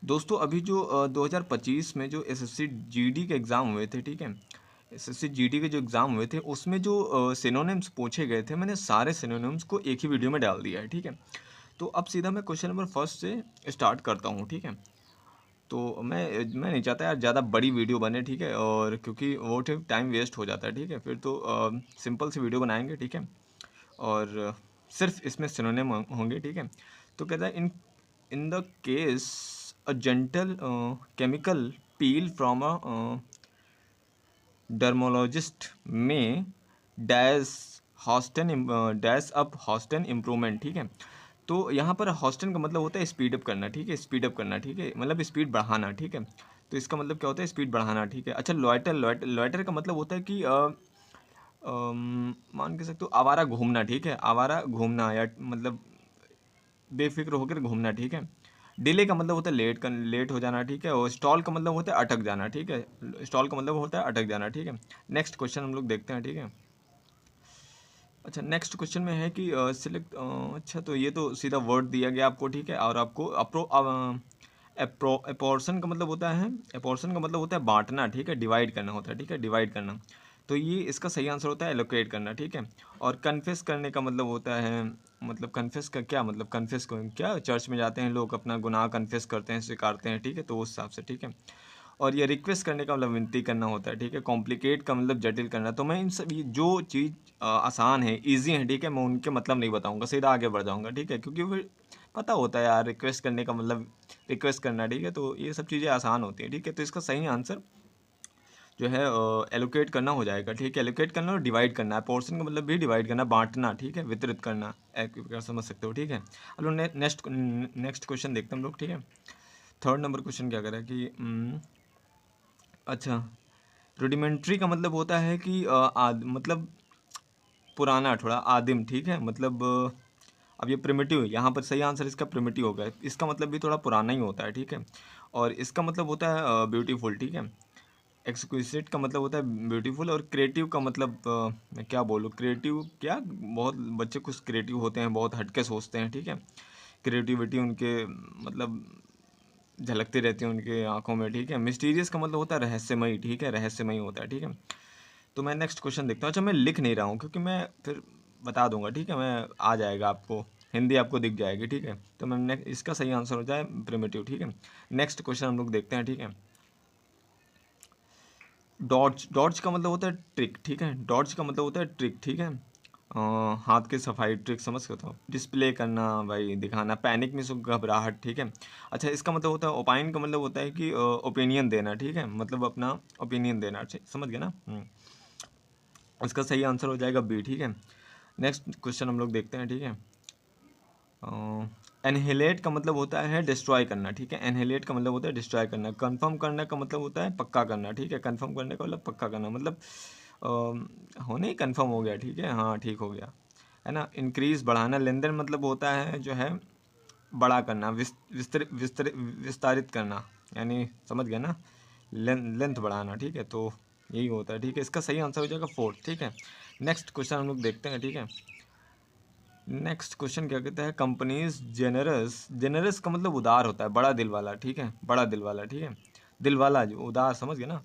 दोस्तों अभी जो 2025 में जो एसएससी जीडी के एग्ज़ाम हुए थे, ठीक है? एसएससी जीडी के जो एग्ज़ाम हुए थे उसमें जो सिनोनिम्स पूछे गए थे, मैंने सारे सिनोनिम्स को एक ही वीडियो में डाल दिया है, ठीक है? तो अब सीधा मैं क्वेश्चन नंबर फर्स्ट से स्टार्ट करता हूँ, ठीक है? तो मैं नहीं चाहता यार ज़्यादा बड़ी वीडियो बने, ठीक है? और क्योंकि वो टाइम वेस्ट हो जाता है, ठीक है? फिर तो सिंपल सी वीडियो बनाएंगे, ठीक है? और सिर्फ इसमें सिनोनिम होंगे, ठीक है? तो कहता है in in the case a gentle chemical peel from a dermatologist may dash dash up Houston improvement, ठीक है? तो यहाँ पर हॉस्टन का मतलब होता है स्पीड अप करना, ठीक है? स्पीड अप करना, ठीक है? मतलब स्पीड बढ़ाना, ठीक है? तो इसका मतलब क्या होता है? स्पीड बढ़ाना, ठीक है? अच्छा, लॉयटर लॉयटर लॉयटर का मतलब होता है कि मान के सकते हो आवारा घूमना, ठीक है? आवारा घूमना या मतलब बेफिक्र होकर घूमना, ठीक है? डिले का मतलब होता है लेट हो जाना, ठीक है? और स्टॉल का मतलब होता है अटक जाना, ठीक है? स्टॉल का मतलब होता है अटक जाना, ठीक है? नेक्स्ट क्वेश्चन हम लोग देखते हैं, ठीक है? अच्छा, नेक्स्ट क्वेश्चन में है कि सिलेक्ट अच्छा, तो ये तो सीधा वर्ड दिया गया आपको, ठीक है? और आपको अपोर्शन का मतलब होता है, अपोर्शन का मतलब होता है बांटना, ठीक है? डिवाइड करना होता है, ठीक है? डिवाइड करना। तो ये इसका सही आंसर होता है एलोकेट करना, ठीक है? और कन्फेस करने का मतलब होता है, मतलब कन्फेस का क्या मतलब, कन्फेस को क्या चर्च में जाते हैं लोग, अपना गुनाह कन्फेस करते हैं, स्वीकारते हैं, ठीक है? तो उस हिसाब से, ठीक है? और ये रिक्वेस्ट करने का मतलब विनती करना होता है, ठीक है? कॉम्प्लिकेट का मतलब जटिल करना। तो मैं इन सब ये जो चीज़ आसान है, ईजी है, ठीक है? मैं उनके मतलब नहीं बताऊंगा, सीधा आगे बढ़ जाऊंगा, ठीक है? क्योंकि फिर पता होता है यार, रिक्वेस्ट करने का मतलब रिक्वेस्ट करना, ठीक है? तो ये सब चीज़ें आसान होती हैं, ठीक है? तो इसका सही आंसर जो है एलोकेट करना हो जाएगा, ठीक है? एलोकेट करना और डिवाइड करना है। पोर्शन का मतलब भी डिवाइड करना, बांटना, ठीक है? वितरित करना, एक प्रकार समझ सकते हो, ठीक है? चलो नेक्स्ट क्वेश्चन देखते हैं हम लोग, ठीक है? थर्ड नंबर क्वेश्चन क्या करें कि अच्छा, रुडिमेंट्री का मतलब होता है कि मतलब पुराना, थोड़ा आदिम, ठीक है? मतलब अब ये प्रिमिटिव, यहाँ पर सही आंसर इसका प्रिमिटिव हो गया। इसका मतलब भी थोड़ा पुराना ही होता है, ठीक है? और इसका मतलब होता है ब्यूटीफुल, ठीक है? एक्सक्विजिट का मतलब होता है ब्यूटीफुल, और क्रिएटिव का मतलब मैं क्या बोलूँ, क्रिएटिव क्या, बहुत बच्चे कुछ क्रिएटिव होते हैं, बहुत हटके सोचते हैं, ठीक है? क्रिएटिविटी उनके मतलब झलकती रहती है उनके आंखों में, ठीक है? मिस्टीरियस का मतलब होता है रहस्यमयी, ठीक है? रहस्यमयी होता है, ठीक है? तो मैं नेक्स्ट क्वेश्चन देखता हूँ। अच्छा, मैं लिख नहीं रहा हूँ क्योंकि मैं फिर बता दूंगा, ठीक है? मैं आ जाएगा आपको, हिंदी आपको दिख जाएगी, ठीक है? तो मैं इसका सही आंसर हो जाए प्रिमिटिव, ठीक है? नेक्स्ट क्वेश्चन हम लोग देखते हैं, ठीक है? डॉट्स, डॉट्स का मतलब होता है ट्रिक, ठीक है? डॉट्स का मतलब होता है ट्रिक, ठीक है? हाथ की सफाई, ट्रिक समझ सकते हो? डिस्प्ले करना, भाई दिखाना, पैनिक में से घबराहट, ठीक है? अच्छा, इसका मतलब होता है ओपाइन का मतलब होता है कि ओपिनियन देना, ठीक है? मतलब अपना ओपिनियन देना, समझ गए ना? इसका सही आंसर हो जाएगा बी, ठीक है? नेक्स्ट क्वेश्चन हम लोग देखते हैं, ठीक है? एनहिलेट का मतलब होता है डिस्ट्रॉय करना, ठीक है? एनहिलेट का मतलब होता है डिस्ट्रॉय करना। कंफर्म करने का मतलब होता है पक्का करना, ठीक है? कंफर्म करने का मतलब पक्का करना, मतलब होने ही कंफर्म हो गया, ठीक है? हाँ, ठीक हो गया, है ना? इंक्रीज बढ़ाना, लेन देन मतलब होता है जो है बड़ा करना, विस्तारित करना, यानी समझ गया ना? लेंथ बढ़ाना, ठीक है? तो यही होता है, ठीक है? इसका सही आंसर हो जाएगा फोर्थ, ठीक है? नेक्स्ट क्वेश्चन हम लोग देखते हैं, ठीक है? नेक्स्ट क्वेश्चन क्या कहता है, कंपनीज जेनरस, जेनरस का मतलब उदार होता है, बड़ा दिल वाला, ठीक है? बड़ा दिल वाला, ठीक है? दिल वाला जो उदार, समझ गए ना?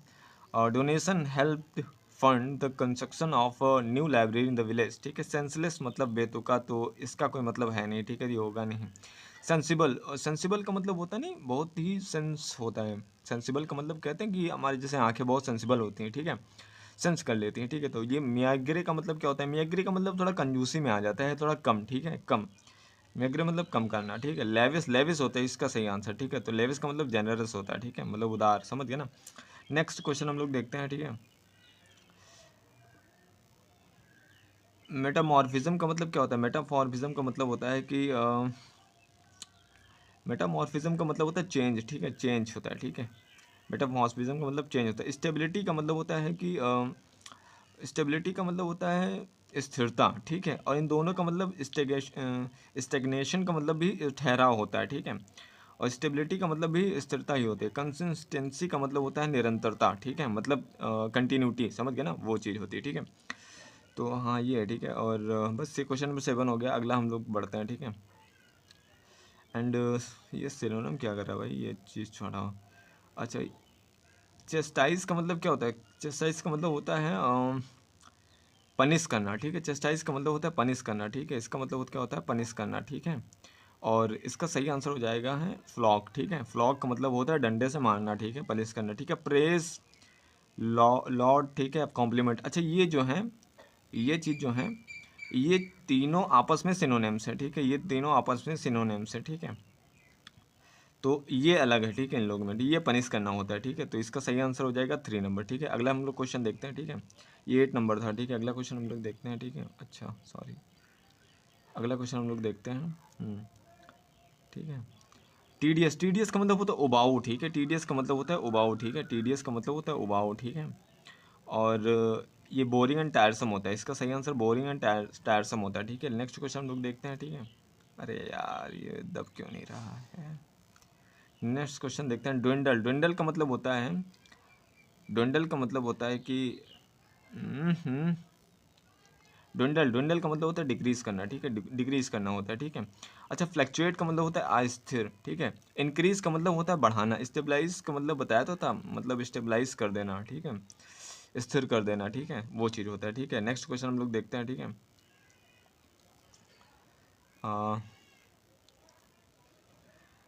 और donation help fund the construction of a new library in the village, ठीक है? सेंसलेस मतलब बेतुका, तो इसका कोई मतलब है नहीं, ठीक है? ये होगा नहीं। सेंसिबल, सेंसिबल का मतलब होता है नहीं, बहुत ही सेंस होता है। सेंसिबल का मतलब कहते हैं कि हमारी जैसे आंखें बहुत सेंसिबल होती हैं, ठीक है? सेंस कर लेती हैं, ठीक है? तो ये मियाग्रे का मतलब क्या होता है? मियाग्रे का मतलब थोड़ा कंजूसी में आ जाता है, थोड़ा कम, ठीक है? कम। मियाग्रे मतलब कम करना, ठीक है? लेविस, लेविस होता है इसका सही आंसर, ठीक है? तो लेविस का मतलब जेनरस होता है, ठीक है? मतलब उदार, समझ गए ना? नेक्स्ट क्वेश्चन हम लोग देखते हैं, ठीक है? मेटामॉर्फिज्म का मतलब क्या होता है? मेटामॉर्फिज्म का मतलब होता है कि मेटामॉर्फिज्म का मतलब होता है चेंज, ठीक है? चेंज होता है, ठीक है? मेटामॉर्फिज्म का मतलब चेंज होता है। स्टेबिलिटी का मतलब होता है कि स्टेबिलिटी का मतलब होता है स्थिरता, ठीक है? और इन दोनों का मतलब स्टेगनेशन का मतलब भी ठहराव होता है, ठीक है? और स्टेबिलिटी का मतलब भी स्थिरता ही होती है। कंसिस्टेंसी का मतलब होता है निरंतरता, ठीक है? मतलब कंटिन्यूटी, समझ गए ना? वो चीज़ होती है, ठीक है? तो हाँ, ये है, ठीक है? और बस ये क्वेश्चन नंबर 7 हो गया। अगला हम लोग बढ़ते हैं, ठीक है? एंड ये सिनोनिम क्या कर रहा है भाई, ये चीज़ छोड़ा। अच्छा, चेस्टाइज का मतलब क्या होता है? चेस्टाइज का मतलब होता है पनिश करना, ठीक है। चेस्टाइज का मतलब होता है पनिश करना, ठीक है। इसका मतलब क्या होता है? पनिश करना, ठीक है। और इसका सही आंसर हो जाएगा है फ्लॉग, ठीक है। फ्लॉग का मतलब होता है डंडे से मारना, ठीक है, पनिश करना, ठीक है। प्रेज, लॉर्ड, ठीक है, कॉम्प्लीमेंट। अच्छा, ये जो है, ये चीज़ जो है, ये तीनों आपस में सिनोनिम्स है, ठीक है। ये तीनों आपस में सिनोनिम्स है, ठीक है। तो ये अलग है, ठीक है। इन लोगों में ये पनिश करना होता है, ठीक है। तो इसका सही आंसर हो जाएगा 3 नंबर, ठीक है। अगला हम लोग क्वेश्चन देखते हैं, ठीक है। ये 8 नंबर था, ठीक है। अगला क्वेश्चन हम लोग देखते हैं, ठीक है। अच्छा सॉरी, अगला क्वेश्चन हम लोग देखते हैं। ठीक है। टीडीएस, टीडीएस का मतलब होता है उबाऊ, ठीक है। टीडीएस का मतलब होता है उबाऊ, ठीक है। टीडीएस का मतलब होता है उबाऊ, ठीक है। और ये बोरिंग एंड टायरसम होता है। इसका सही आंसर बोरिंग एंड टायरसम होता है, ठीक है। नेक्स्ट क्वेश्चन हम लोग देखते हैं, ठीक है। अरे यार, ये दब क्यों नहीं रहा है? नेक्स्ट क्वेश्चन देखते हैं। ड्विंडल, ड्विंडल का मतलब होता है, ड्विंडल का मतलब होता है कि ड्विंडल, ड्विंडल का मतलब होता है डिक्रीज करना, ठीक है। डिक्रीज करना होता है, ठीक है। अच्छा, फ्लैक्चुएट का मतलब होता है अस्थिर, ठीक है। इंक्रीज का मतलब होता है बढ़ाना। स्टेबलाइज का मतलब बताया तो था, मतलब स्टेबलाइज कर देना, ठीक है, स्थिर कर देना, ठीक है, वो चीज़ होता है, ठीक है। नेक्स्ट क्वेश्चन हम लोग देखते हैं, ठीक है।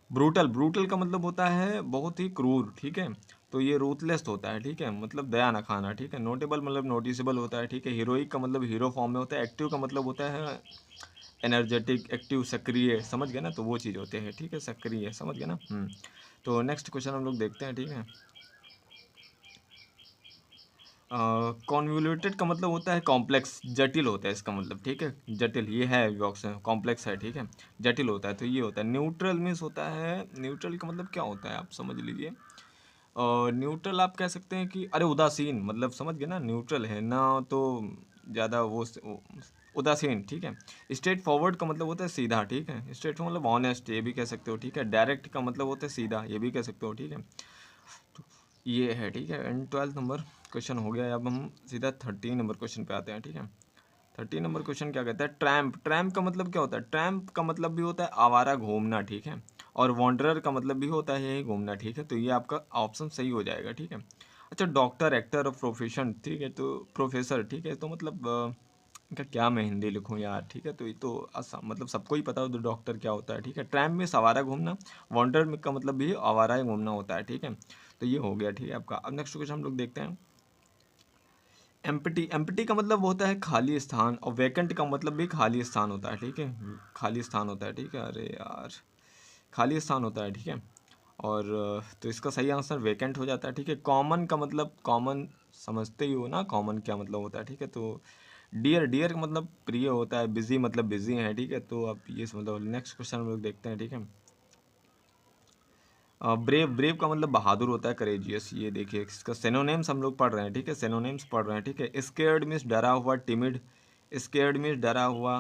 ब्रूटल, ब्रूटल का मतलब होता है बहुत ही क्रूर, ठीक है। तो ये रूथलेस होता है, ठीक है, मतलब दया ना खाना, ठीक है। नोटेबल मतलब नोटिसेबल होता है, ठीक है। हीरोइक का मतलब हीरो फॉर्म में होता है। एक्टिव का मतलब होता है एनर्जेटिक, एक्टिव, सक्रिय, समझ गए ना। तो वो चीज़ होते हैं, ठीक है, सक्रिय, समझ गए ना। तो नेक्स्ट क्वेश्चन हम लोग देखते हैं, ठीक है। कॉन्वोल्यूटेड का मतलब होता है कॉम्प्लेक्स, जटिल होता है इसका मतलब, ठीक है। जटिल, ये है बॉक्स है, कॉम्प्लेक्स है, ठीक है, जटिल होता है। तो ये होता है। न्यूट्रल मीन्स होता है, न्यूट्रल का मतलब क्या होता है आप समझ लीजिए। न्यूट्रल आप कह सकते हैं कि अरे उदासीन, मतलब समझ गए ना, न्यूट्रल है ना, तो ज़्यादा उदासीन, ठीक है। स्ट्रेट फॉरवर्ड का मतलब होता है सीधा, ठीक है। स्ट्रेट फॉरवर्ड मतलब ऑनेस्ट, ये भी कह सकते हो, ठीक है। डायरेक्ट का मतलब होता है सीधा, ये भी कह सकते हो, ठीक है। तो ये है, ठीक है। एंड 12 नंबर क्वेश्चन हो गया। अब हम सीधा 13 नंबर क्वेश्चन पे आते हैं, ठीक है। 13 नंबर क्वेश्चन क्या कहता है? ट्रैम्प, ट्रैम्प का मतलब क्या होता है? ट्रैम्प का मतलब भी होता है आवारा, घूमना, ठीक है। और वॉन्डरर का मतलब भी होता है यही घूमना, ठीक है। तो ये आपका ऑप्शन सही हो जाएगा, ठीक है। अच्छा, डॉक्टर, एक्टर और प्रोफेशन, ठीक है, तो प्रोफेसर, ठीक है। तो मतलब इनका क्या मैं हिंदी लिखूं यार, ठीक है। तो ये तो मतलब सबको ही पता हो तो डॉक्टर क्या होता है, ठीक है। ट्रैम्प में आवारा घूमना, वॉन्डर में का मतलब भी आवारा ही घूमना होता है, ठीक है। तो ये हो गया, ठीक है आपका। अब नेक्स्ट क्वेश्चन हम लोग देखते हैं। एम्प्टी, एम्प्टी का मतलब होता है खाली स्थान, और वैकेंट का मतलब भी खाली स्थान होता है, ठीक है। खाली स्थान होता है, ठीक है। अरे यार, खाली स्थान होता है, ठीक है। और तो इसका सही आंसर वैकेंट हो जाता है, ठीक है। कॉमन का मतलब, कॉमन समझते ही हो ना, कॉमन क्या मतलब होता है, ठीक है। तो डियर, डियर का मतलब प्रिय होता है। बिजी मतलब बिजी है, ठीक है। तो अब ये समझो। नेक्स्ट क्वेश्चन हम लोग देखते हैं, ठीक है। ब्रेव, ब्रेव का मतलब बहादुर होता है, करेजियस। ये देखिए, इसका सिनोनिम्स हम लोग पढ़ रहे हैं, ठीक है। सिनोनिम्स पढ़ रहे हैं, ठीक है। स्केर्ड मीन्स डरा हुआ, टिमिड, स्केर्ड मीन्स डरा हुआ,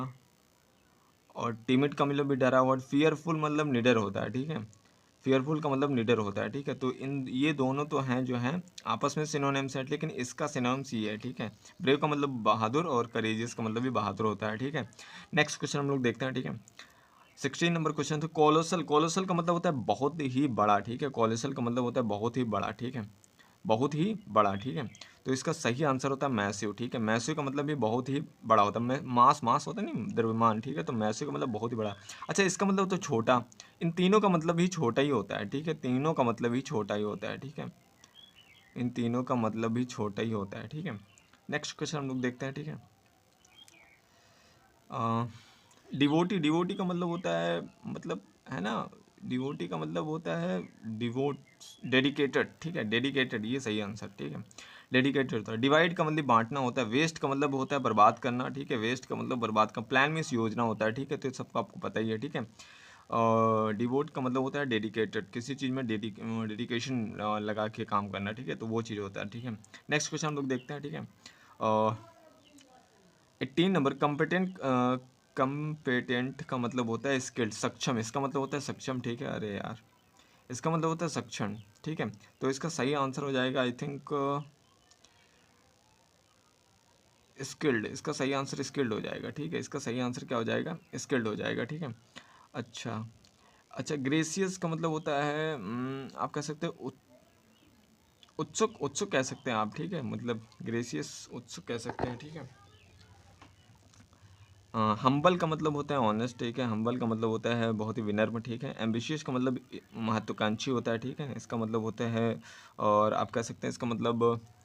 और टिमिड का मतलब भी डरा हुआ। फियरफुल मतलब निडर होता है, ठीक है। फियरफुल का मतलब निडर होता है, ठीक है। तो इन ये दोनों तो हैं जो हैं आपस में सिनोनिम्स हैं, लेकिन इसका सिनोनिम्स ये है, ठीक है। ब्रेव का मतलब बहादुर, और करेजियस का मतलब भी बहादुर होता है, ठीक है। नेक्स्ट क्वेश्चन हम लोग देखते हैं, ठीक है। 16 नंबर क्वेश्चन। तो कोलोसल, कोलोसल का मतलब होता है बहुत ही बड़ा, ठीक है। कोलोसल का मतलब होता है बहुत ही बड़ा, ठीक है, बहुत ही बड़ा, ठीक है। तो इसका सही आंसर होता है मैसिव, ठीक है। मैसिव का मतलब भी बहुत ही बड़ा होता है। मास, मास होता है नहीं, द्रव्यमान, ठीक है। तो मैसिव का मतलब बहुत ही बड़ा। अच्छा, इसका मतलब तो छोटा। इन तीनों का मतलब ही छोटा ही होता है, ठीक है। तीनों का मतलब ही छोटा ही होता है, ठीक है। इन तीनों का मतलब भी छोटा ही होता है, ठीक है। नेक्स्ट क्वेश्चन हम लोग देखते हैं, ठीक है। डिवोटी, डिवोटी का मतलब होता है, मतलब है ना, डिवोटी का मतलब होता है डिवोट, डेडिकेटेड, ठीक है। डेडिकेटेड, ये सही आंसर, ठीक है। डेडिकेटेड होता है। डिवाइड का मतलब बांटना होता है। वेस्ट का मतलब होता है बर्बाद करना, ठीक है। वेस्ट का मतलब बर्बाद करना। प्लान मीन्स योजना होता है, ठीक है। तो ये सबको आपको पता ही है, ठीक है। और डिवोट का मतलब होता है डेडिकेटेड, किसी चीज़ में डेडिकेशन लगा के काम करना, ठीक है। तो वो चीज़ होता है, ठीक है। नेक्स्ट क्वेश्चन हम लोग देखते हैं, ठीक है। 18 नंबर। कम्पिटेंट, कम्पिटेंट का मतलब होता है स्किल्ड, सक्षम। इसका मतलब होता है सक्षम, ठीक है। अरे यार, इसका मतलब होता है सक्षम, ठीक है। तो इसका सही आंसर हो जाएगा आई थिंक स्किल्ड। इसका सही आंसर स्किल्ड हो जाएगा, ठीक है। इसका सही आंसर क्या हो जाएगा? स्किल्ड हो जाएगा, ठीक है। अच्छा, अच्छा, ग्रेसियस का मतलब होता है आप कह सकते हो उत्सुक, उत्सुक कह सकते हैं आप, ठीक है, मतलब ग्रेसियस उत्सुक कह सकते हैं, ठीक है। हम्बल का मतलब होता है ऑनेस्ट, ठीक है, हम्बल का मतलब होता है बहुत ही विनम्र, ठीक है। एम्बिशियस का मतलब महत्वाकांक्षी होता है, ठीक है, इसका मतलब होता है, और आप कह सकते हैं इसका मतलब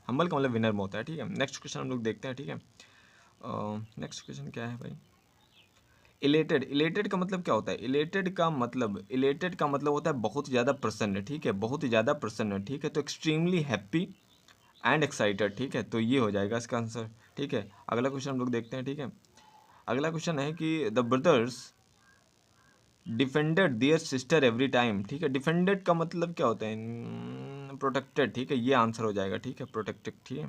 हम्बल का मतलब विनम्र होता है, ठीक है। नेक्स्ट क्वेश्चन हम लोग देखते हैं, ठीक है। नेक्स्ट क्वेश्चन क्या है भाई? इलेटेड, इलेटेड का मतलब क्या होता है? इलेटेड का मतलब होता है बहुत ही ज़्यादा प्रसन्न, ठीक है, बहुत ही ज़्यादा प्रसन्न, ठीक है। तो एक्सट्रीमली हैप्पी एंड एक्साइटेड, ठीक है, तो ये हो जाएगा इसका आंसर, ठीक है। अगला क्वेश्चन हम लोग देखते हैं, ठीक है। अगला क्वेश्चन है कि the brothers defended their sister every time, ठीक है। डिफेंडेड का मतलब क्या होता है? प्रोटेक्टेड, ठीक है, ये आंसर हो जाएगा, ठीक है, प्रोटेक्टेड, ठीक है।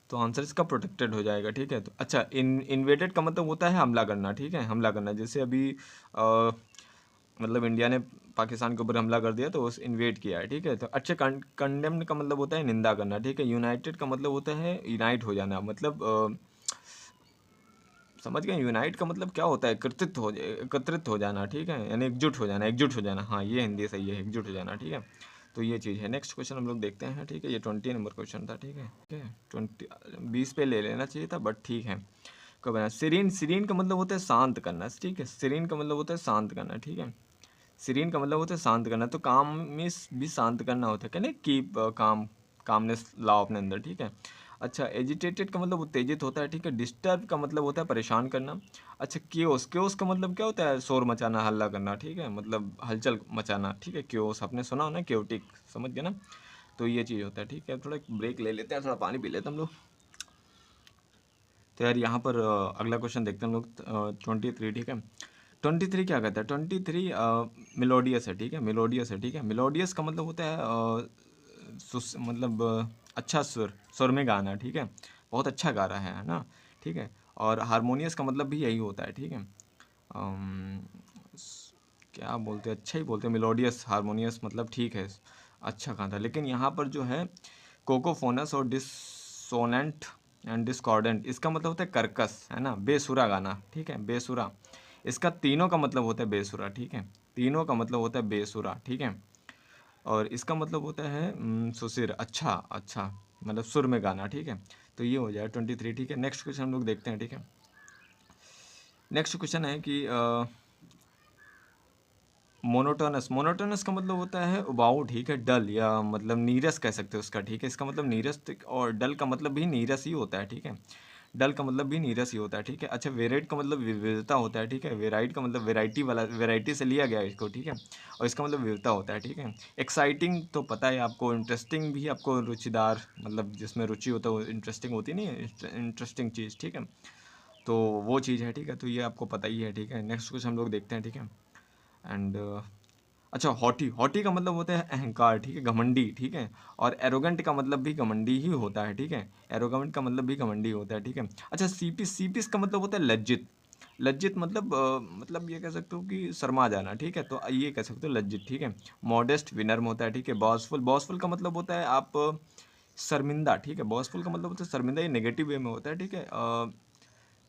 तो आंसर इसका प्रोटेक्टेड हो जाएगा, ठीक है। तो अच्छा, इन्वेडेड का मतलब होता है हमला करना, ठीक है, हमला करना। जैसे अभी मतलब इंडिया ने पाकिस्तान के ऊपर हमला कर दिया तो उस इन्वेड किया है, ठीक है। तो अच्छा, कंडेम्ड का मतलब होता है निंदा करना, ठीक है। यूनाइटेड का मतलब होता है यूनाइट हो जाना, मतलब समझ गए? यूनाइट का मतलब क्या होता है? एकत्रित हो जाना, ठीक है, यानी एकजुट हो जाना, एकजुट हो जाना, हाँ ये हिंदी सही है, एकजुट हो जाना, ठीक है। तो ये चीज़ है। नेक्स्ट क्वेश्चन हम लोग देखते हैं, ठीक है। ये 20 नंबर क्वेश्चन था, ठीक है, ठीक है। 20 पे ले लेना चाहिए था, बट ठीक है, कब बना। सीरीन, सीरीन का मतलब होता है शांत करना, ठीक है। सीरीन का मतलब होता है शांत करना, ठीक है। सीरीन का मतलब होता है शांत करना, तो काम में भी शांत करना होता है, कहना कीप काम, कामनेस लाओ अपने अंदर, ठीक है। अच्छा, एजिटेटेड का मतलब उत्तेजित होता है, ठीक है। डिस्टर्ब का मतलब होता है परेशान करना। अच्छा, क्योस, क्योस का मतलब क्या होता है? शोर मचाना, हल्ला करना, ठीक है, मतलब हलचल मचाना, ठीक है। क्योस आपने सुना हो ना, क्योटिक, समझ गए ना? तो ये चीज़ होता है, ठीक है। थोड़ा ब्रेक ले लेते हैं, थोड़ा पानी पी लेते हैं हम लोग। तो यार यहाँ पर अगला क्वेश्चन देखते हैं हम लोग, 23, ठीक है। 23 क्या कहता है? 23 मेलोडियस है, ठीक है, मेलोडियस है, ठीक है। मेलोडियस का मतलब होता है मतलब अच्छा सुर, सुर में गाना, ठीक है, बहुत अच्छा गा रहा है ना, ठीक है। और हारमोनियस का मतलब भी यही होता है, ठीक है। अम, क्या बोलते हैं, अच्छा ही बोलते हैं, मेलोडियस, हारमोनियस मतलब ठीक है, अच्छा गाता है। लेकिन यहाँ पर जो है कोकोफोनस और डिसोनेंट एंड डिस्कॉर्डेंट, इसका मतलब होता है कर्कश, है ना, बेसुरा गाना, ठीक है, बेसुरा। इसका तीनों का मतलब होता है बेसुरा, ठीक है, तीनों का मतलब होता है बेसुरा, ठीक है। और इसका मतलब होता है सुशिर, अच्छा अच्छा, मतलब सुर में गाना, ठीक है। तो ये हो जाए 23, ठीक है। नेक्स्ट क्वेश्चन हम लोग देखते हैं, ठीक है। नेक्स्ट क्वेश्चन है कि मोनोटोनस, मोनोटोनस का मतलब होता है उबाऊ, ठीक है, डल, या मतलब नीरस कह सकते हो उसका, ठीक है। इसका मतलब नीरस, और डल का मतलब भी नीरस ही होता है, ठीक है। डल का मतलब भी नीरस ही होता है, ठीक है। अच्छा, वेराइट का मतलब विविधता होता है, ठीक है। वेराइट का मतलब वेराइटी वाला, वेराइटी से लिया गया है इसको, ठीक है। और इसका मतलब विविधता होता है, ठीक है। एक्साइटिंग तो पता है आपको, इंटरेस्टिंग भी आपको, रुचिदार, मतलब जिसमें रुचि होता है वो इंटरेस्टिंग होती नहीं है, इंटरेस्टिंग चीज़, ठीक है। तो वो चीज़ है, ठीक है, तो ये आपको पता ही है, ठीक है। नेक्स्ट कुछ हम लोग देखते हैं, ठीक है। एंड अच्छा, हॉटी, हॉटी का मतलब होता है अहंकार, ठीक है, घमंडी, ठीक है। और एरोगेंट का मतलब भी घमंडी ही होता है, ठीक है। एरोगेंट का मतलब भी घमंडी होता है, ठीक है। अच्छा, सीपीस, सीपीस का मतलब होता है लज्जित, लज्जित मतलब मतलब ये कह सकते हो कि शर्मा जाना, ठीक है, तो ये कह सकते हो लज्जित, ठीक है। मॉडेस्ट विनम्र होता है, ठीक है। बॉसफुल, बॉसफुल का मतलब होता है आप शर्मिंदा, ठीक है। बॉसफुल का मतलब होता है शर्मिंदा, ये नेगेटिव वे में होता है, ठीक है।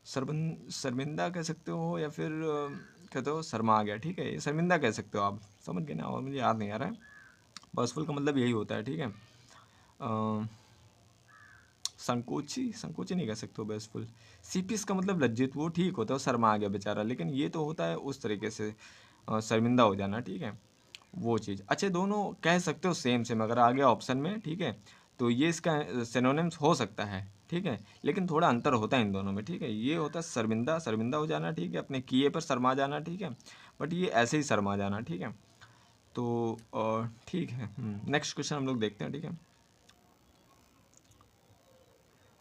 शर्मिंदा कह सकते हो, या फिर कहते हो शर्मा आ गया, ठीक है, ये शर्मिंदा कह सकते हो आप, समझ गए ना, और मुझे याद नहीं आ रहा है। बसफुल का मतलब यही होता है, ठीक है। संकोची, संकोची नहीं कह सकते हो बेसफुल। सीपीस का मतलब लज्जित, वो ठीक होता है, शर्मा आ गया बेचारा, लेकिन ये तो होता है उस तरीके से शर्मिंदा हो जाना, ठीक है, वो चीज़। अच्छा, दोनों कह सकते हो सेम सेम, अगर आ गया ऑप्शन में, ठीक है, तो ये इसका सिनोनिम्स हो सकता है, ठीक है। लेकिन थोड़ा अंतर होता है इन दोनों में, ठीक है। ये होता है शर्मिंदा, शर्मिंदा हो जाना, ठीक है, अपने किए पर शर्मा जाना, ठीक है। बट ये ऐसे ही शर्मा जाना, ठीक है। तो ठीक है, नेक्स्ट क्वेश्चन हम लोग देखते हैं, ठीक है।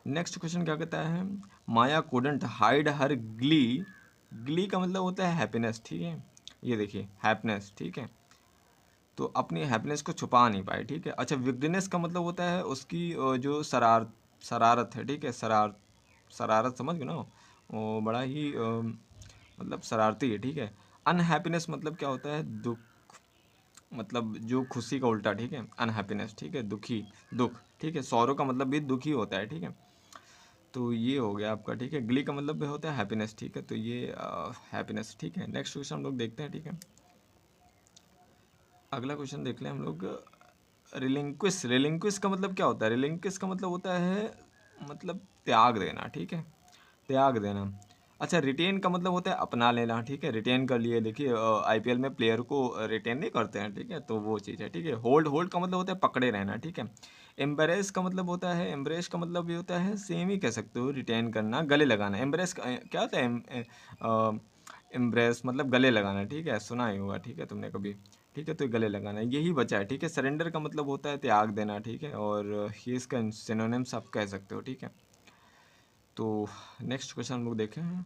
नेक्स्ट क्वेश्चन क्या कहता है? Maya couldn't hide her glee, glee का मतलब होता है हैप्पीनेस, ठीक है। ये देखिए, हैप्पीनेस, ठीक है, तो अपनी हैप्पीनेस को छुपा नहीं पाए, ठीक है। अच्छा, विगनेस का मतलब होता है उसकी जो शरारत है, ठीक है, शरारत समझ गए ना, वो बड़ा ही मतलब शरारती है, ठीक है। अनहैप्पीनेस मतलब क्या होता है? दुख, मतलब जो खुशी का उल्टा, ठीक है, अनहैप्पीनेस, ठीक है, दुखी, दुख, ठीक है। सौरो का मतलब भी दुखी होता है, ठीक है। तो ये हो गया आपका, ठीक है। ग्ली का मतलब भी होता है हैप्पीनेस, ठीक है। तो ये हैप्पीनेस, ठीक है। नेक्स्ट क्वेश्चन हम लोग देखते हैं, ठीक है। अगला क्वेश्चन देख लें हम लोग। रिलिंक्विश, रिलिंक्विश का मतलब क्या होता है? रिलिंक्विश का मतलब होता है मतलब त्याग देना, ठीक है, त्याग देना। अच्छा, रिटेन का मतलब होता है अपना लेना, ठीक है। रिटेन कर लिए, देखिए आईपीएल में प्लेयर को रिटेन नहीं करते हैं, ठीक है, तो वो चीज़ है, ठीक है। होल्ड, होल्ड का मतलब होता है पकड़े रहना, ठीक है। एम्ब्रेस का मतलब होता है, एम्ब्रेस का मतलब ये होता है सेम ही कह सकते हो, रिटेन करना, गले लगाना। एम्ब्रेस क्या होता है? एम्ब्रेस मतलब गले लगाना, ठीक है, सुना ही होगा, ठीक है, तुमने कभी, ठीक है। तो गले लगाना यही बचा है, ठीक है। सरेंडर का मतलब होता है त्याग देना, ठीक है, और ये इसका सिनोनिम्स आप कह सकते हो, ठीक है। तो नेक्स्ट क्वेश्चन हम लोग देखें,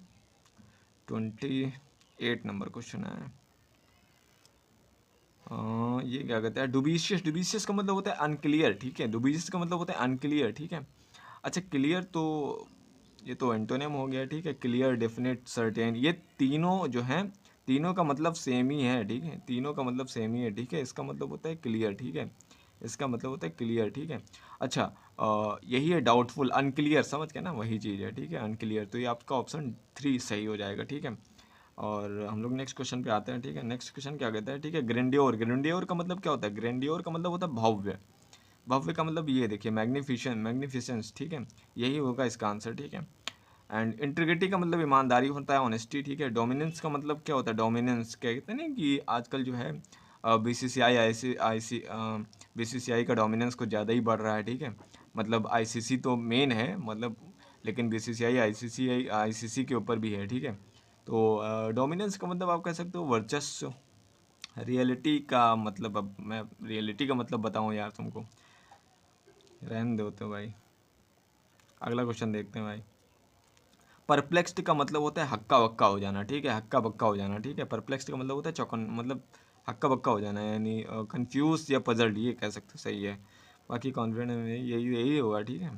28 नंबर क्वेश्चन है। ये क्या कहते हैं? डुबिशियस, डुबिशियस का मतलब होता है अनक्लियर, ठीक है। डुबिशियस का मतलब होता है अनक्लियर, ठीक है। अच्छा, क्लियर तो ये तो एंटोनिम हो गया, ठीक है। क्लियर, डेफिनेट, सर्टेन, ये तीनों जो हैं, तीनों का मतलब सेम ही है, ठीक है। तीनों का मतलब सेम ही है, ठीक है। इसका मतलब होता है क्लियर, ठीक है। इसका मतलब होता है क्लियर, ठीक है। अच्छा, यही है डाउटफुल, अनक्लियर, समझ गए ना, वही चीज़ है, ठीक है, अनक्लियर। तो ये आपका ऑप्शन 3 सही हो जाएगा, ठीक है। और हम लोग नेक्स्ट क्वेश्चन पे आते हैं, ठीक है। नेक्स्ट क्वेश्चन क्या कहता है, ठीक है। ग्रेंडियोर, ग्रेंडियोर का मतलब क्या होता है? ग्रेंडियोर का मतलब होता है भव्य, भव्य का मतलब ये देखिए मैग्निफिशन, मैग्निफिसेंस, ठीक है, यही होगा इसका आंसर, ठीक है। एंड इंटीग्रिटी का मतलब ईमानदारी होता है, ऑनेस्टी, ठीक है। डोमिनेंस का मतलब क्या होता है? डोमिनेंस क्या कहते हैं ना कि आजकल जो है बीसीसीआई आईसी बीसीसीआई का डोमिनेंस कुछ ज़्यादा ही बढ़ रहा है, ठीक है। मतलब आईसीसी तो मेन है, मतलब, लेकिन बीसीसीआई आईसीसी के ऊपर भी है, ठीक है। तो डोमिनेंस का मतलब आप कह सकते हो वर्चस्व। रियलिटी का मतलब, अब मैं रियलिटी का मतलब बताऊं यार तुमको, रहने दो तो भाई। अगला क्वेश्चन देखते हैं भाई। परप्लेक्स्ड का मतलब होता है हक्का बक्का हो जाना, ठीक है, हक्का बक्का हो जाना, ठीक है। परप्लेक्स्ड का मतलब होता है चौकन, मतलब हक्का बक्का हो जाना, यानी कंफ्यूज या पजल्ड, ये कह सकते हो, सही है। बाकी कॉन्फिडेंट में यही यही होगा, ठीक है,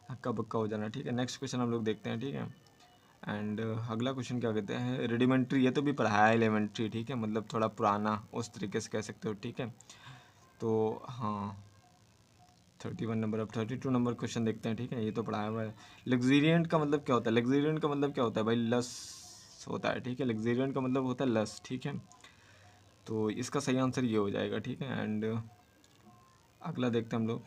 हक्का बक्का हो जाना, ठीक है। नेक्स्ट क्वेश्चन हम लोग देखते हैं, ठीक है। एंड अगला क्वेश्चन क्या कहते हैं? रेडिमेंट्री, ये तो भी पढ़ा है एलिमेंट्री, ठीक है, मतलब थोड़ा पुराना उस तरीके से कह सकते हो, ठीक है। तो हाँ, 31 नंबर, अब 32 नंबर क्वेश्चन देखते हैं, ठीक है, ये तो पढ़ाया हुआ है। लग्जीरियंट का मतलब क्या होता है? लग्जीरियंट का मतलब क्या होता है भाई? लस होता है, ठीक है। लग्जीरियंट का मतलब होता है लस, ठीक है। तो इसका सही आंसर ये हो जाएगा, ठीक है। एंड अगला देखते हैं हम लोग।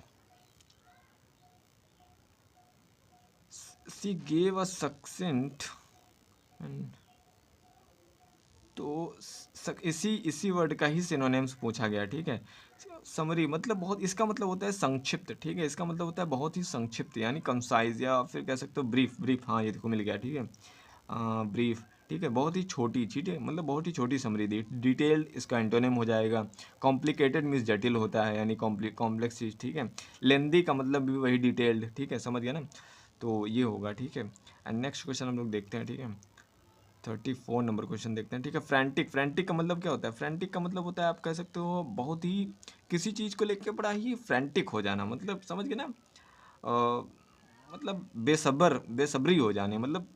सी गेव अ सक्सेंट, तो इसी इसी वर्ड का ही सिनोनिम्स पूछा गया, ठीक है। समरी मतलब बहुत, इसका मतलब होता है संक्षिप्त, ठीक है। इसका मतलब होता है बहुत ही संक्षिप्त, यानी कंसाइज, या फिर कह सकते हो ब्रीफ, ब्रीफ, हाँ ये देखो मिल गया, ठीक है। ब्रीफ, ठीक है, बहुत ही छोटी, ठीक है, मतलब बहुत ही छोटी समरी दी। डिटेल्ड इसका एंटोनिम हो जाएगा। कॉम्प्लिकेटेड मीन्स जटिल होता है, यानी कॉम्प्लेक्स चीज़, ठीक है। लेंदी का मतलब भी वही डिटेल्ड, ठीक है, समझ गया ना। तो ये होगा, ठीक है। एंड नेक्स्ट क्वेश्चन हम लोग देखते हैं, ठीक है। 34 नंबर क्वेश्चन देखते हैं, ठीक है। फ्रैंटिक, फ्रैंटिक का मतलब क्या होता है? फ्रैंटिक का मतलब होता है, आप कह सकते हो बहुत ही, किसी चीज़ को लेकर बड़ा ही फ्रैंटिक हो जाना, मतलब समझ गए ना, मतलब बेसब्र, बेसब्री हो जाने, मतलब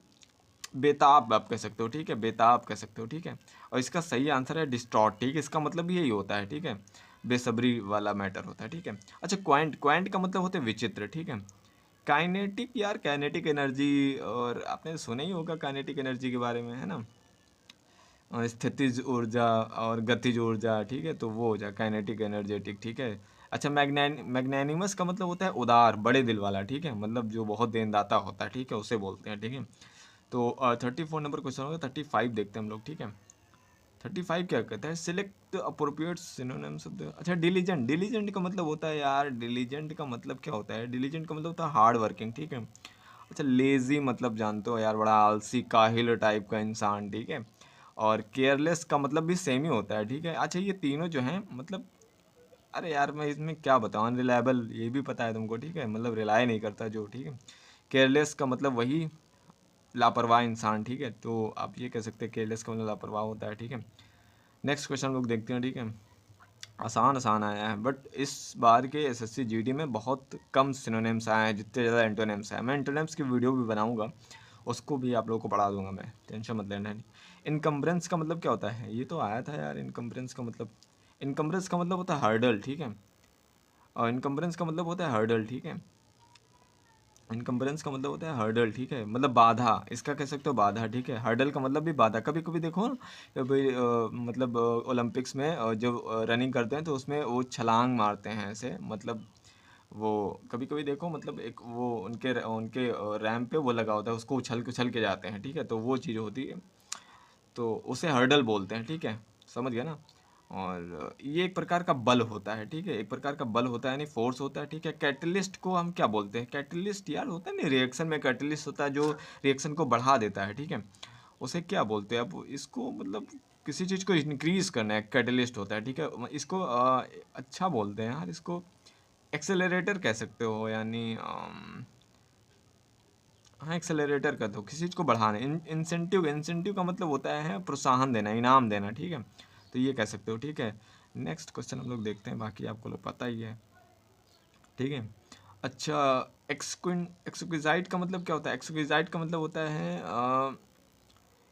बेताब आप कह सकते हो, ठीक है, बेताब कह सकते हो, ठीक है। और इसका सही आंसर है डिस्टॉर्ट, ठीक है, इसका मतलब भी यही होता है, ठीक है, बेसब्री वाला मैटर होता है, ठीक है। अच्छा, क्वांट, क्वांट का मतलब होता है विचित्र, ठीक है। काइनेटिक, यार काइनेटिक एनर्जी, और आपने सुना ही होगा काइनेटिक एनर्जी के बारे में, है ना, स्थितिज ऊर्जा और गतिज ऊर्जा, ठीक है, तो वो हो जाए काइनेटिक एनर्जेटिक, ठीक है। अच्छा, मैग्नैनिमस का मतलब होता है उदार, बड़े दिल वाला, ठीक है, मतलब जो बहुत देनदाता होता है, ठीक है, उसे बोलते हैं, ठीक है। तो 34 नंबर क्वेश्चन होगा। 35 देखते हैं हम लोग, ठीक है। 35 क्या कहता है? Select appropriate synonyms of the, अच्छा, डिलीजेंट, डिलीजेंट का मतलब होता है यार, डिलीजेंट का मतलब क्या होता है? डिलीजेंट का मतलब होता है हार्ड वर्किंग, ठीक है। अच्छा, लेजी मतलब जानते हो यार, बड़ा आलसी, काहिल टाइप का इंसान, ठीक है। और केयरलेस का मतलब भी सेम ही होता है, ठीक है। अच्छा, ये तीनों जो हैं मतलब, अरे यार मैं इसमें क्या बताऊँ, अनरिलायबल, ये भी पता है तुमको, ठीक है, मतलब रिलाय नहीं करता जो, ठीक है। केयरलेस का मतलब वही लापरवाह इंसान, ठीक है, तो आप ये कह सकते हैं केयरलेस का मतलब लापरवाह होता है, ठीक है। नेक्स्ट क्वेश्चन लोग देखते हैं, ठीक है। आसान आसान आया है, बट इस बार के एसएससी जीडी में बहुत कम सिनोनिम्स आए हैं जितने ज़्यादा एंटोनिम्स आए हैं। मैं एंटोनिम्स की वीडियो भी बनाऊंगा, उसको भी आप लोगों को पढ़ा दूंगा मैं, टेंशन मत लेना। इनकम्बरेंस का मतलब क्या होता है? ये तो आया था यार, इनकम्बरेंस का मतलब, इनकम्बरेंस का मतलब होता है हर्डल, ठीक है, और इनकम्बरेंस का मतलब होता है हर्डल, ठीक है। इनकम्बरेंस का मतलब होता है हर्डल, ठीक है, मतलब बाधा, इसका कह सकते हो बाधा, ठीक है। हर्डल का मतलब भी बाधा। कभी कभी देखो ना कि भाई मतलब ओलंपिक्स में जब रनिंग करते हैं तो उसमें वो छलांग मारते हैं ऐसे, मतलब वो कभी कभी देखो, मतलब एक वो उनके उनके रैंप पे वो लगा होता है, उसको उछल उछल के जाते हैं, ठीक है, तो वो चीज़ होती है, तो उसे हर्डल बोलते हैं, ठीक है, समझ गया ना। और ये एक प्रकार का बल होता है, ठीक है, एक प्रकार का बल होता है, यानी फोर्स होता है, ठीक है। कैटलिस्ट को हम क्या बोलते हैं? कैटलिस्ट यार होता है ना, रिएक्शन में कैटलिस्ट होता है जो रिएक्शन को बढ़ा देता है, ठीक है, उसे क्या बोलते हैं? अब इसको मतलब किसी चीज़ को इंक्रीज करना है, कैटलिस्ट होता है, ठीक है। इसको अच्छा बोलते हैं यार, इसको एक्सेलरेटर कह सकते हो, यानी हाँ, एक्सेलरेटर का, तो किसी चीज़ को बढ़ाना। इंसेंटिव, इंसेंटिव का मतलब होता है प्रोत्साहन देना, इनाम देना, ठीक है, तो ये कह सकते हो, ठीक है। नेक्स्ट क्वेश्चन हम लोग देखते हैं, बाकी आपको लोग पता ही है, ठीक है। अच्छा, एक्सक्विजाइट का मतलब क्या होता है? एक्सक्विजाइट का मतलब होता है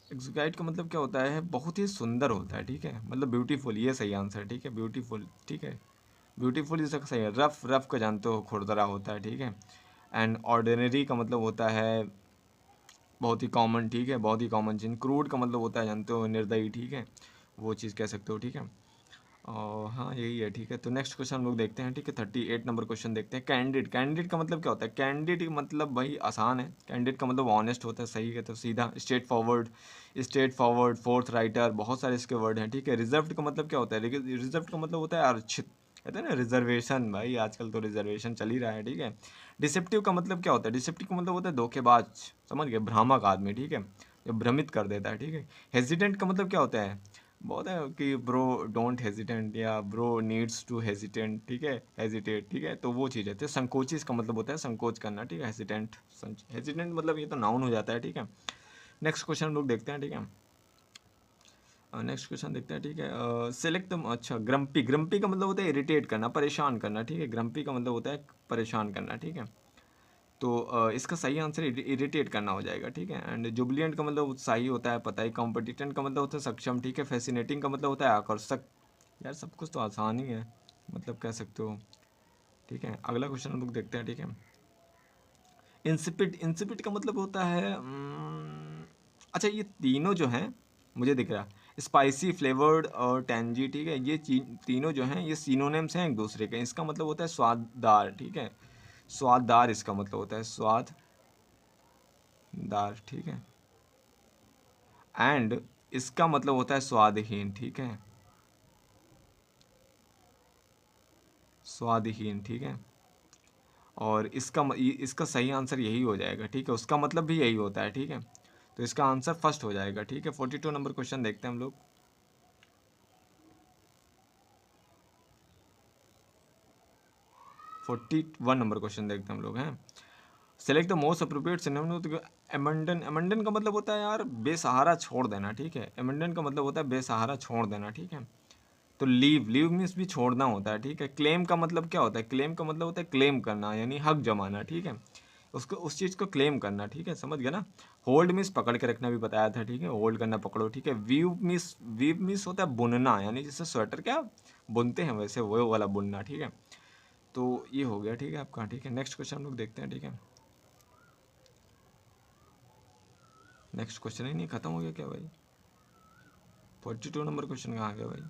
एक्सक्विजाइट का मतलब क्या होता है? बहुत ही सुंदर होता है, ठीक है, मतलब ब्यूटीफुल, ये सही आंसर है, ठीक है, ब्यूटीफुल, ठीक है, ब्यूटीफुल इसका सही है। रफ, रफ का जानते हो खुरदरा होता है, ठीक है। एंड ऑर्डिनरी का मतलब होता है बहुत ही कॉमन, ठीक है, बहुत ही कॉमन चीज। क्रूड का मतलब होता है जानते हो निर्दयी, ठीक है, वो चीज़ कह सकते हो, ठीक है। और हाँ, यही है, ठीक है। तो नेक्स्ट क्वेश्चन हम लोग देखते हैं, ठीक है, 38 नंबर क्वेश्चन देखते हैं। कैंडिड, कैंडिड का मतलब क्या होता है? कैंडिड मतलब भाई आसान है, कैंडिड का मतलब ऑनेस्ट होता है, सही है, तो सीधा, straight forward, straight forward, fourth writer, बहुत सारे इसके वर्ड हैं, ठीक है। रिजर्व्ड का मतलब क्या होता है? रिजर्व्ड का मतलब होता है आरक्षित, कहते हैं ना रिजर्वेशन, भाई आजकल तो रिजर्वेशन चल ही रहा है, ठीक है। डिसेप्टिव का मतलब क्या होता है? डिसेप्टिव का मतलब होता है धोखेबाज, समझ गए, भ्रामक आदमी, ठीक है, जो भ्रमित कर देता है, ठीक है। हेजिटेंट का मतलब क्या होता है? बहुत है कि ब्रो डोंट हेजिटेंट, या ब्रो नीड्स टू हेजिटेंट, ठीक है, हेजिटेट, ठीक है, तो वो चीज़ है। तो संकोची इसका मतलब होता है संकोच करना, ठीक है। हेजिटेंट, हेजिटेंट मतलब ये तो नाउन हो जाता है, ठीक है। नेक्स्ट क्वेश्चन हम लोग देखते हैं, ठीक है। नेक्स्ट क्वेश्चन देखते हैं, ठीक है। सेलेक्ट, अच्छा, ग्रम्पी, ग्रम्पी का मतलब होता है इरिटेट करना, परेशान करना, ठीक है, ग्रम्पी का मतलब होता है परेशान करना, ठीक है। तो इसका सही आंसर इरिटेट करना हो जाएगा, ठीक है। एंड जुबिलियंट का मतलब उत्साही होता है, पता ही। कॉम्पिटिटेंट का मतलब होता है सक्षम, ठीक है। फैसिनेटिंग का मतलब होता है आकर्षक। यार सब कुछ तो आसान ही है, मतलब कह सकते हो, ठीक है। अगला क्वेश्चन हम लोग देखते हैं, ठीक है। इंसिपिड, इंसिपिड का मतलब होता है अच्छा, ये तीनों जो हैं, मुझे दिख रहा, स्पाइसी, फ्लेवर्ड और टेंजी, ठीक है, ये तीनों जो हैं ये सिनोनिम्स हैं एक दूसरे के। इसका मतलब होता है स्वाददार, ठीक है, स्वाददार इसका मतलब होता है स्वाददार, ठीक है। एंड इसका मतलब होता है स्वादहीन, ठीक है, स्वादहीन, ठीक है। और इसका सही आंसर यही हो जाएगा, ठीक है, उसका मतलब भी यही होता है, ठीक है, तो इसका आंसर फर्स्ट हो जाएगा, ठीक है। 42 नंबर क्वेश्चन देखते हैं हम लोग। 41 नंबर क्वेश्चन देखते हैं हम लोग हैं। Select the most appropriate synonym. Abandon, abandon का मतलब होता है यार बेसहारा छोड़ देना, ठीक है, एमंडन का मतलब होता है बेसहारा छोड़ देना, ठीक है। तो लीव, लीव मीन्स भी छोड़ना होता है, ठीक है। क्लेम का मतलब क्या होता है? क्लेम का मतलब होता है क्लेम करना, यानी हक जमाना, ठीक है, उसको उस चीज़ को क्लेम करना, ठीक है, समझ गया ना। होल्ड मीन्स पकड़ के रखना भी बताया था, ठीक है, होल्ड करना, पकड़ो, ठीक है। वीव मीन्स होता है बुनना, यानी जैसे स्वेटर क्या बुनते हैं वैसे वो वाला बुनना, ठीक है। तो ये हो गया, ठीक है आपका, ठीक है। नेक्स्ट क्वेश्चन हम लोग देखते हैं, ठीक है। नेक्स्ट क्वेश्चन ही नहीं, खत्म हो गया क्या भाई? 42 नंबर क्वेश्चन कहाँ आ गया भाई?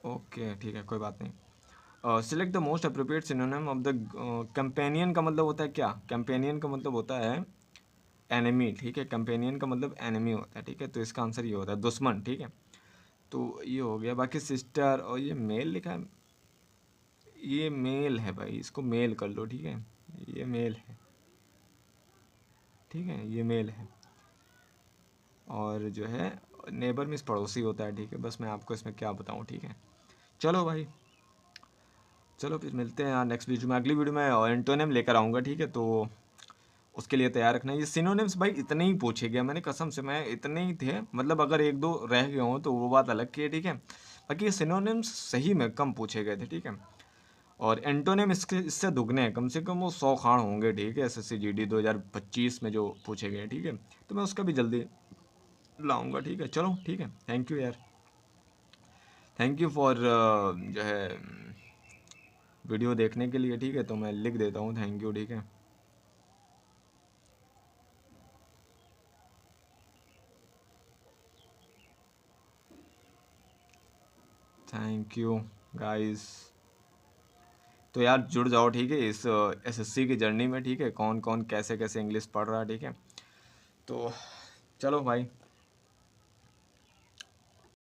ओके, ठीक है, कोई बात नहीं। Select the most appropriate synonym of the companion का मतलब होता है क्या? कंपेनियन का मतलब होता है एनिमी, ठीक है, कंपेनियन का मतलब एनिमी होता है, ठीक है, तो इसका आंसर ये होता है दुश्मन, ठीक है। तो ये हो गया, बाकी सिस्टर, और ये मेल लिखा है, ये मेल है भाई, इसको मेल कर लो, ठीक है, ये मेल है, ठीक है, ये मेल है। और जो है नेबर मीन्स पड़ोसी होता है, ठीक है, बस मैं आपको इसमें क्या बताऊँ, ठीक है। चलो भाई, चलो फिर मिलते हैं यार नेक्स्ट वीडियो में। अगली वीडियो में एंटोनिम लेकर आऊँगा, ठीक है, तो उसके लिए तैयार रखना। ये सिनोनिम्स भाई इतने ही पूछे गए, मैंने कसम से, मैं इतने ही थे, मतलब अगर एक दो रह गए हों तो वो बात अलग की है, ठीक है, बाकी ये सिनोनिम्स सही में कम पूछे गए थे, ठीक है। और एंटोनिम इसके इससे दुगने हैं, कम से कम वो 100 खान होंगे, ठीक है, एसएससी जीडी 2025 में जो पूछे गए हैं, ठीक है, तो मैं उसका भी जल्दी लाऊंगा, ठीक है। चलो ठीक है, थैंक यू यार, थैंक यू फॉर जो है वीडियो देखने के लिए, ठीक है, तो मैं लिख देता हूँ थैंक यू, ठीक है। Thank you guys. तो यार जुड़ जाओ, ठीक है, इस एसएससी की जर्नी में, ठीक है, कौन कौन कैसे कैसे इंग्लिश पढ़ रहा है, ठीक है। तो चलो भाई।